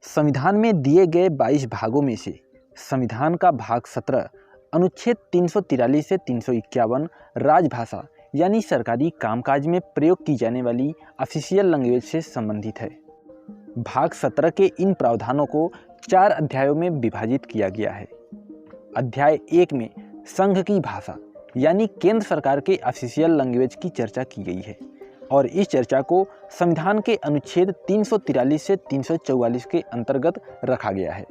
संविधान में दिए गए 22 भागों में से संविधान का भाग 17 अनुच्छेद 343 से 351 राजभाषा यानी सरकारी कामकाज में प्रयोग की जाने वाली ऑफिशियल लैंग्वेज से संबंधित है। भाग 17 के इन प्रावधानों को 4 अध्यायों में विभाजित किया गया है। अध्याय 1 में संघ की भाषा यानी केंद्र सरकार के ऑफिशियल लैंग्वेज की चर्चा की गई है और इस चर्चा को संविधान के अनुच्छेद 343 से 344 के अंतर्गत रखा गया है।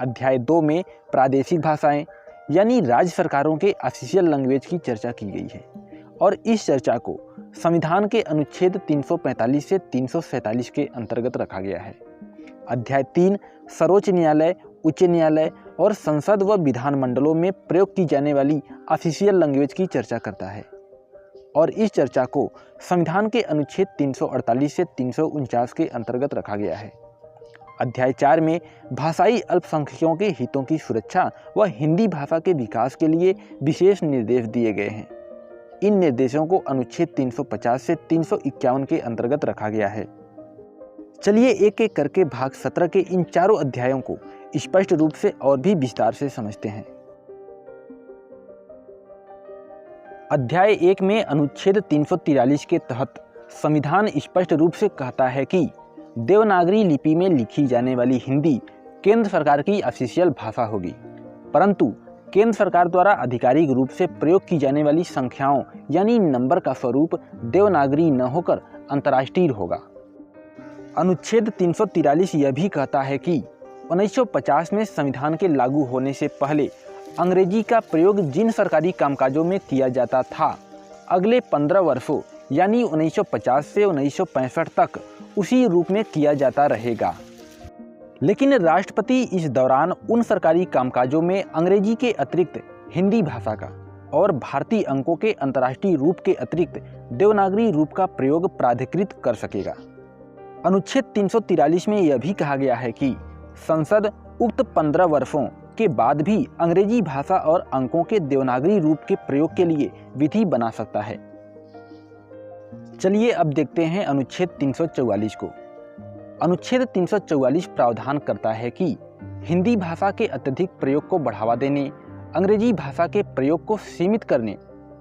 अध्याय 2 में प्रादेशिक भाषाएं यानी राज्य सरकारों के ऑफिशियल लैंग्वेज की चर्चा की गई है और इस चर्चा को संविधान के अनुच्छेद 345 से 347 के अंतर्गत रखा गया है। अध्याय 3 सर्वोच्च न्यायालय, उच्च न्यायालय और संसद व विधानमंडलों में प्रयोग की जाने वाली ऑफिशियल लैंग्वेज की चर्चा करता है और इस चर्चा को संविधान के अनुच्छेद 348 से 349 के अंतर्गत रखा गया है। अध्याय 4 में भाषाई अल्पसंख्यकों के हितों की सुरक्षा व हिंदी भाषा के विकास के लिए विशेष निर्देश दिए गए हैं। इन निर्देशों को अनुच्छेद 350 से 351 के अंतर्गत रखा गया है। चलिए एक एक करके भाग 17 के इन चारों अध्यायों को स्पष्ट रूप से और भी विस्तार से समझते हैं। अध्याय 1 में अनुच्छेद 343 के तहत संविधान स्पष्ट रूप से कहता है कि देवनागरी लिपि में लिखी जाने वाली हिंदी केंद्र सरकार की ऑफिशियल भाषा होगी, परंतु केंद्र सरकार द्वारा आधिकारिक रूप से प्रयोग की जाने वाली संख्याओं यानी नंबर का स्वरूप देवनागरी न होकर अंतर्राष्ट्रीय होगा। अनुच्छेद 343 यह भी कहता है कि 1950 में संविधान के लागू होने से पहले अंग्रेजी का प्रयोग जिन सरकारी कामकाजों में किया जाता था, अगले 15 वर्षों यानी 1950 से 1965 तक उसी रूप में किया जाता रहेगा। लेकिन राष्ट्रपति इस दौरान उन सरकारी कामकाजों में अंग्रेजी के अतिरिक्त हिंदी भाषा का और भारतीय अंकों के अंतर्राष्ट्रीय रूप के अतिरिक्त देवनागरी रूप का प्रयोग प्राधिकृत कर सकेगा। अनुच्छेद 343 में यह भी कहा गया है कि संसद उक्त 15 वर्षों के बाद भी अंग्रेजी भाषा और अंकों के देवनागरी रूप के प्रयोग के लिए विधि बना सकता है। चलिए अब देखते हैं अनुच्छेद 344 को। अनुच्छेद 344 प्रावधान करता है कि हिंदी भाषा के अत्यधिक प्रयोग को बढ़ावा देने, अंग्रेजी भाषा के प्रयोग को सीमित करने,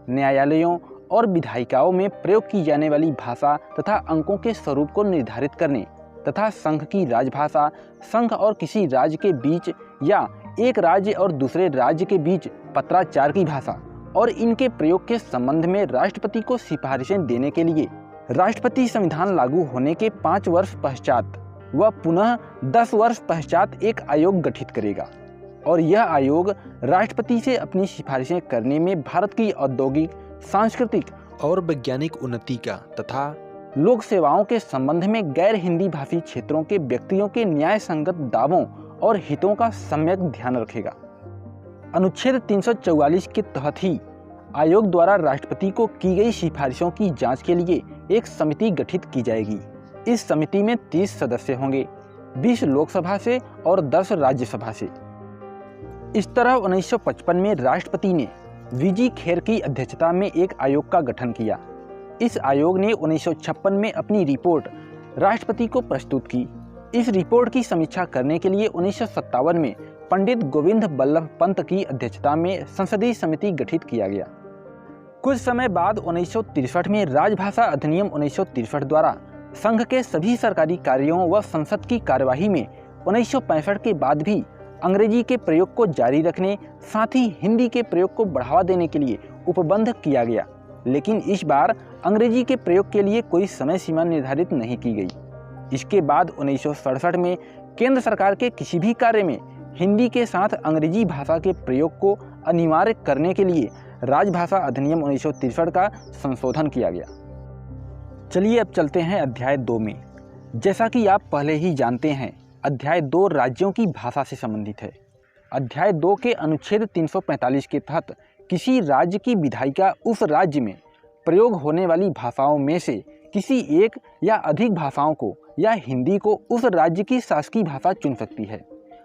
न्यायालयों और विधायिकाओं में प्रयोग की जाने वाली भाषा तथा अंकों के स्वरूप को निर्धारित करने तथा संघ की राजभाषा, संघ और किसी राज्य के बीच या एक राज्य और दूसरे राज्य के बीच पत्राचार की भाषा और इनके प्रयोग के संबंध में राष्ट्रपति को सिफारिशें देने के लिए राष्ट्रपति संविधान लागू होने के 5 वर्ष पश्चात व पुनः 10 वर्ष पश्चात एक आयोग गठित करेगा और यह आयोग राष्ट्रपति से अपनी सिफारिशें करने में भारत की औद्योगिक, सांस्कृतिक और वैज्ञानिक उन्नति का तथा लोक सेवाओं के संबंध में गैर हिंदी भाषी क्षेत्रों के व्यक्तियों के न्याय संगत दावों और हितों का सम्यक ध्यान रखेगा। अनुच्छेद 344 के तहत ही आयोग द्वारा राष्ट्रपति को की गई सिफारिशों की जांच के लिए एक समिति गठित की जाएगी। इस समिति में 30 सदस्य होंगे, 20 लोकसभा से और 10 राज्यसभा से। इस तरह 1955 में राष्ट्रपति ने वीजी खेर की अध्यक्षता में एक आयोग का गठन किया। इस आयोग ने 1956 में अपनी रिपोर्ट राष्ट्रपति को प्रस्तुत की। इस रिपोर्ट की समीक्षा करने के लिए 1957 में पंडित गोविंद बल्लभ पंत की अध्यक्षता में संसदीय समिति गठित किया गया। कुछ समय बाद 1963 में राजभाषा अधिनियम 1963 द्वारा संघ के सभी सरकारी कार्यों व संसद की कार्यवाही में 1965 के बाद भी अंग्रेजी के प्रयोग को जारी रखने, साथ ही हिंदी के प्रयोग को बढ़ावा देने के लिए उपबंध किया गया, लेकिन इस बार अंग्रेजी के प्रयोग के लिए कोई समय सीमा निर्धारित नहीं की गई। इसके बाद 1967 में केंद्र सरकार के किसी भी कार्य में हिंदी के साथ अंग्रेजी भाषा के प्रयोग को अनिवार्य करने के लिए राजभाषा अधिनियम 1963 का संशोधन किया गया। चलिए अब चलते हैं अध्याय 2 में। जैसा कि आप पहले ही जानते हैं, अध्याय 2 राज्यों की भाषा से संबंधित है। अध्याय 2 के अनुच्छेद 345 के तहत किसी राज्य की विधायिका उस राज्य में प्रयोग होने वाली भाषाओं में से किसी एक या अधिक भाषाओं को या हिंदी को उस राज्य की शासकीय भाषा चुन सकती है,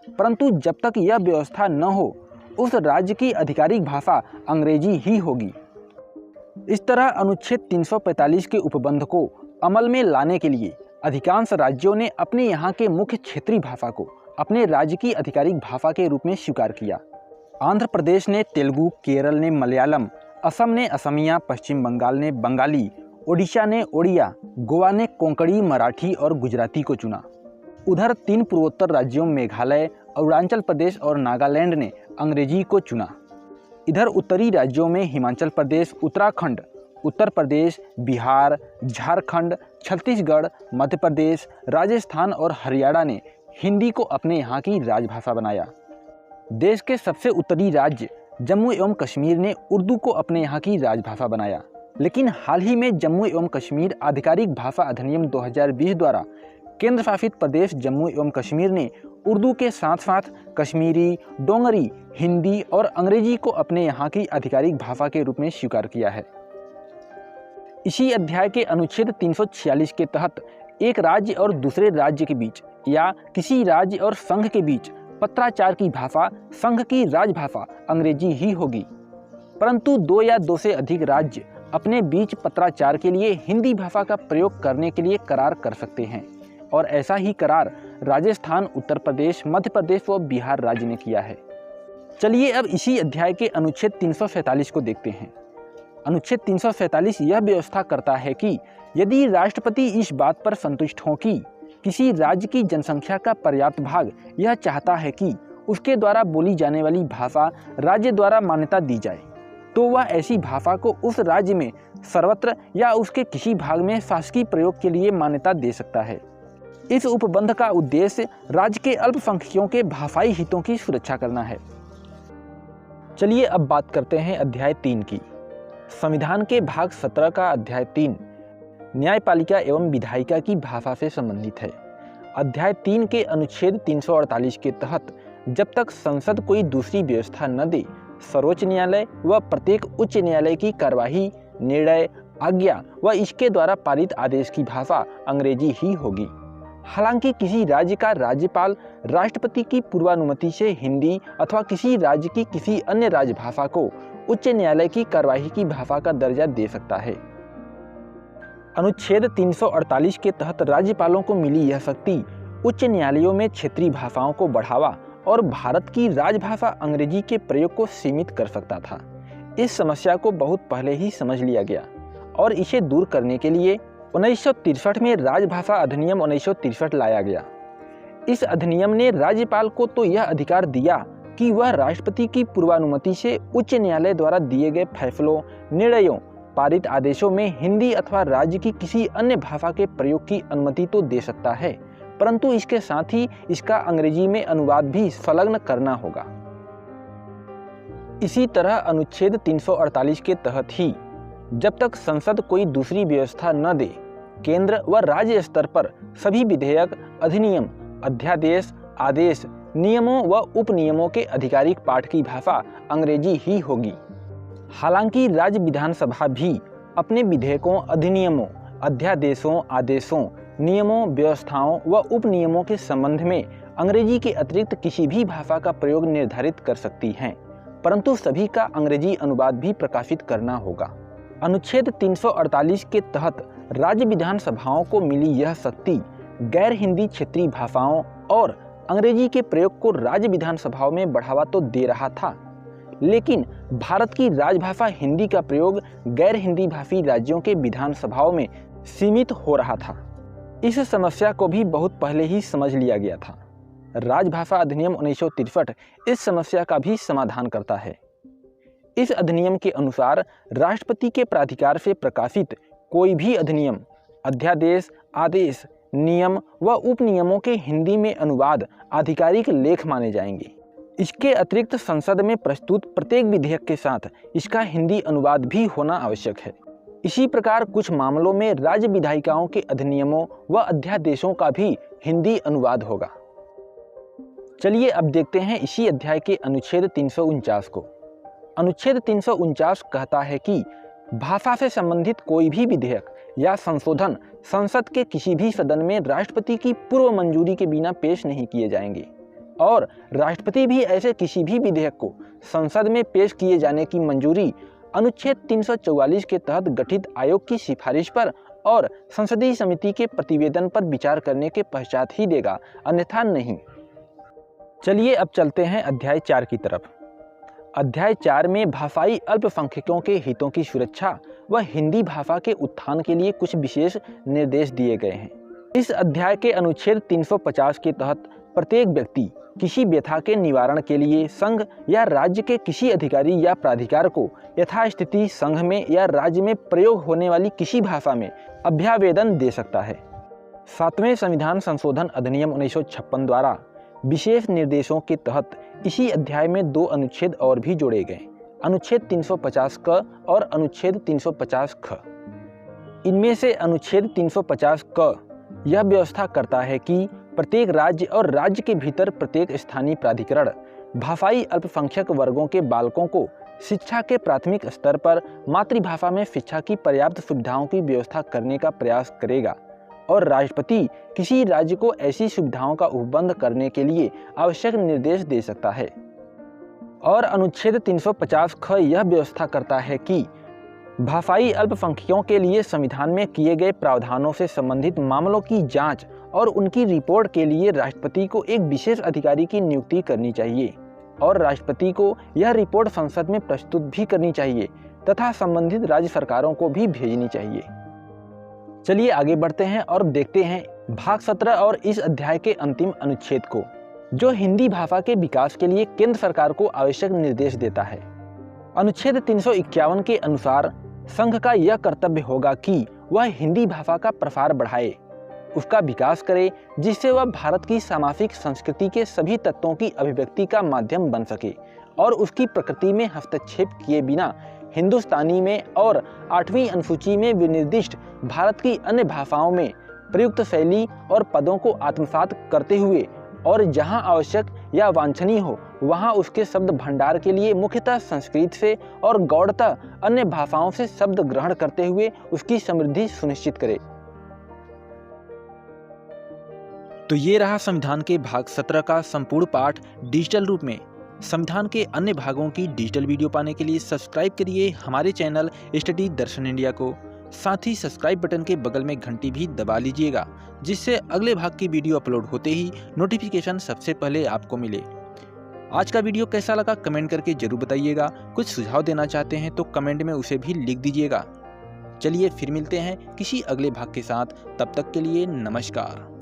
परंतु जब तक यह व्यवस्था न हो उस राज्य की आधिकारिक भाषा अंग्रेजी ही होगी। इस तरह अनुच्छेद 345 के उपबंध को अमल में लाने के लिए अधिकांश राज्यों ने अपने यहाँ के मुख्य क्षेत्रीय भाषा को अपने राज्य की आधिकारिक भाषा के रूप में स्वीकार किया। आंध्र प्रदेश ने तेलुगु, केरल ने मलयालम, असम ने असमिया, पश्चिम बंगाल ने बंगाली, ओडिशा ने ओडिया, गोवा ने कोंकणी, मराठी और गुजराती को चुना। उधर 3 पूर्वोत्तर राज्यों मेघालय, अरुणाचल प्रदेश और नागालैंड ने अंग्रेजी को चुना। इधर उत्तरी राज्यों में हिमाचल प्रदेश, उत्तराखंड, उत्तर प्रदेश, बिहार, झारखंड, छत्तीसगढ़, मध्य प्रदेश, राजस्थान और हरियाणा ने हिंदी को अपने यहाँ की राजभाषा बनाया। देश के सबसे उत्तरी राज्य जम्मू एवं कश्मीर ने उर्दू को अपने यहाँ की राजभाषा बनाया। लेकिन हाल ही में जम्मू एवं कश्मीर आधिकारिक भाषा अधिनियम 2020 द्वारा केंद्र शासित प्रदेश जम्मू एवं कश्मीर ने उर्दू के साथ साथ कश्मीरी, डोंगरी, हिंदी और अंग्रेजी को अपने यहाँ की आधिकारिक भाषा के रूप में स्वीकार किया है। इसी अध्याय के अनुच्छेद 346 के तहत एक राज्य और दूसरे राज्य के बीच या किसी राज्य और संघ के बीच पत्राचार की भाषा संघ की राजभाषा अंग्रेजी ही होगी। परंतु 2 या 2 से अधिक राज्य अपने बीच पत्राचार के लिए हिंदी भाषा का प्रयोग करने के लिए करार कर सकते हैं और ऐसा ही करार राजस्थान, उत्तर प्रदेश, मध्य प्रदेश व बिहार राज्य ने किया है। चलिए अब इसी अध्याय के अनुच्छेद 347 को देखते हैं। अनुच्छेद 347 यह व्यवस्था करता है कि यदि राष्ट्रपति इस बात पर संतुष्ट हों कि किसी राज्य की जनसंख्या का पर्याप्त भाग यह चाहता है कि उसके द्वारा बोली जाने वाली भाषा राज्य द्वारा मान्यता दी जाए, तो वह ऐसी भाषा को उस राज्य में सर्वत्र या उसके किसी भाग में शासकीय प्रयोग के लिए मान्यता दे सकता है। इस उपबंध का उद्देश्य राज्य के अल्पसंख्यकों के भाषाई हितों की सुरक्षा करना है। चलिए अब बात करते हैं अध्याय 3 की। संविधान के भाग 17 का अध्याय 3 न्यायपालिका एवं विधायिका की भाषा से संबंधित है। अध्याय 3 के अनुच्छेद 348 के तहत जब तक संसद कोई दूसरी व्यवस्था न दे, सर्वोच्च न्यायालय व प्रत्येक उच्च न्यायालय की कार्यवाही, निर्णय, आज्ञा व इसके द्वारा पारित आदेश की भाषा अंग्रेजी ही होगी। हालांकि किसी राज्य का राज्यपाल राष्ट्रपति की पूर्वानुमति से हिंदी अथवा किसी राज्य की किसी अन्य राजभाषा को उच्च न्यायालय की कार्यवाही की भाषा का दर्जा दे सकता है। अनुच्छेद 348 के तहत राज्यपालों को मिली यह शक्ति उच्च न्यायालयों में क्षेत्रीय भाषाओं को बढ़ावा और भारत की राजभाषा अंग्रेजी के प्रयोग को सीमित कर सकता था। इस समस्या को बहुत पहले ही समझ लिया गया और इसे दूर करने के लिए 1963 में राजभाषा अधिनियम 1963 लाया गया। इस अधिनियम ने राज्यपाल को तो यह अधिकार दिया कि वह राष्ट्रपति की पूर्वानुमति से उच्च न्यायालय द्वारा दिए गए फैसलों, निर्णयों, पारित आदेशों में हिंदी अथवा राज्य की किसी अन्य भाषा के प्रयोग की अनुमति तो दे सकता है, परंतु इसके साथ ही इसका अंग्रेजी में अनुवाद भी संलग्न करना होगा। इसी तरह अनुच्छेद 348 के तहत ही जब तक संसद कोई दूसरी व्यवस्था न दे, केंद्र व राज्य स्तर पर सभी विधेयक, अधिनियम, अध्यादेश, आदेश, नियमों व उपनियमों के आधिकारिक पाठ की भाषा अंग्रेजी ही होगी। हालांकि राज्य विधानसभा भी अपने विधेयकों, अधिनियमों, अध्यादेशों, आदेशों, नियमों, व्यवस्थाओं व उपनियमों के संबंध में अंग्रेजी के अतिरिक्त किसी भी भाषा का प्रयोग निर्धारित कर सकती हैं, परंतु सभी का अंग्रेजी अनुवाद भी प्रकाशित करना होगा। अनुच्छेद 348 के तहत राज्य विधानसभाओं को मिली यह शक्ति गैर हिंदी क्षेत्रीय भाषाओं और अंग्रेजी के प्रयोग को राज्य विधानसभाओं में बढ़ावा तो दे रहा था, लेकिन भारत की राजभाषा हिंदी का प्रयोग गैर हिंदी भाषी राज्यों के विधानसभाओं में सीमित हो रहा था। इस समस्या को भी बहुत पहले ही समझ लिया गया था। राजभाषा अधिनियम 1963 इस समस्या का भी समाधान करता है। इस अधिनियम के अनुसार राष्ट्रपति के प्राधिकार से प्रकाशित कोई भी अधिनियम, अध्यादेश, आदेश, नियम व उपनियमों के हिंदी में अनुवाद आधिकारिक लेख माने जाएंगे। इसके अतिरिक्त संसद में प्रस्तुत प्रत्येक विधेयक के साथ इसका हिंदी अनुवाद भी होना आवश्यक है। इसी प्रकार कुछ मामलों में राज्य विधायिकाओं के अधिनियमों व अध्यादेशों का भी हिंदी अनुवाद होगा। चलिए अब देखते हैं इसी अध्याय के अनुच्छेद 349 को। अनुच्छेद 349 कहता है कि भाषा से संबंधित कोई भी विधेयक या संशोधन संसद के किसी भी सदन में राष्ट्रपति की पूर्व मंजूरी के बिना पेश नहीं किए जाएंगे और राष्ट्रपति भी ऐसे किसी भी विधेयक को संसद में पेश किए जाने की मंजूरी अनुच्छेद 344 के तहत गठित आयोग की सिफारिश पर और संसदीय समिति के प्रतिवेदन पर विचार करने के पश्चात ही देगा, अन्यथा नहीं। चलिए अब चलते हैं अध्याय 4 की तरफ। अध्याय 4 में भाषाई अल्पसंख्यकों के हितों की सुरक्षा व हिंदी भाषा के उत्थान के लिए कुछ विशेष निर्देश दिए गए हैं। इस अध्याय के अनुच्छेद 350 के तहत प्रत्येक व्यक्ति किसी व्यथा के निवारण के लिए संघ या राज्य के किसी अधिकारी या प्राधिकार को यथास्थिति संघ में या राज्य में प्रयोग होने वाली किसी भाषा में अभ्यावेदन दे सकता है। 7वें संविधान संशोधन अधिनियम 1956 द्वारा विशेष निर्देशों के तहत इसी अध्याय में 2 अनुच्छेद और भी जोड़े गए, अनुच्छेद 350 क और अनुच्छेद 350 ख। इनमें से अनुच्छेद 350 क यह व्यवस्था करता है कि प्रत्येक राज्य और राज्य के भीतर प्रत्येक स्थानीय प्राधिकरण भाषाई अल्पसंख्यक वर्गों के बालकों को शिक्षा के प्राथमिक स्तर पर मातृभाषा में शिक्षा की पर्याप्त सुविधाओं की व्यवस्था करने का प्रयास करेगा और राष्ट्रपति किसी राज्य को ऐसी सुविधाओं का उपबंध करने के लिए आवश्यक निर्देश दे सकता है। और अनुच्छेद 350 ख यह व्यवस्था करता है कि भाषाई अल्पसंख्यकों के लिए संविधान में किए गए प्रावधानों से संबंधित मामलों की जांच और उनकी रिपोर्ट के लिए राष्ट्रपति को एक विशेष अधिकारी की नियुक्ति करनी चाहिए और राष्ट्रपति को यह रिपोर्ट संसद में प्रस्तुत भी करनी चाहिए तथा संबंधित राज्य सरकारों को भी भेजनी चाहिए। चलिए आगे बढ़ते हैं और देखते हैं भाग 17 और इस अध्याय के अंतिम अनुच्छेद को, जो हिंदी भाषा के विकास के लिए केंद्र सरकार को आवश्यक निर्देश देता है। अनुच्छेद 351 के अनुसार संघ का यह कर्तव्य होगा कि वह हिंदी भाषा का प्रसार बढ़ाए, उसका विकास करे, जिससे वह भारत की सामाजिक संस्कृति के सभी तत्वों की अभिव्यक्ति का माध्यम बन सके और उसकी प्रकृति में हस्तक्षेप किए बिना हिंदुस्तानी में और 8वीं अनुसूची में विनिर्दिष्ट भारत की अन्य भाषाओं में प्रयुक्त शैली और पदों को आत्मसात करते हुए और जहां आवश्यक या वांछनीय हो वहां उसके शब्द भंडार के लिए मुख्यतः संस्कृत से और गौड़तः अन्य भाषाओं से शब्द ग्रहण करते हुए उसकी समृद्धि सुनिश्चित करे। तो ये रहा संविधान के भाग 17 का संपूर्ण पाठ डिजिटल रूप में। संविधान के अन्य भागों की डिजिटल वीडियो पाने के लिए सब्सक्राइब करिए हमारे चैनल स्टडी दर्शन इंडिया को। साथ ही सब्सक्राइब बटन के बगल में घंटी भी दबा लीजिएगा, जिससे अगले भाग की वीडियो अपलोड होते ही नोटिफिकेशन सबसे पहले आपको मिले। आज का वीडियो कैसा लगा कमेंट करके जरूर बताइएगा। कुछ सुझाव देना चाहते हैं तो कमेंट में उसे भी लिख दीजिएगा। चलिए फिर मिलते हैं किसी अगले भाग के साथ, तब तक के लिए नमस्कार।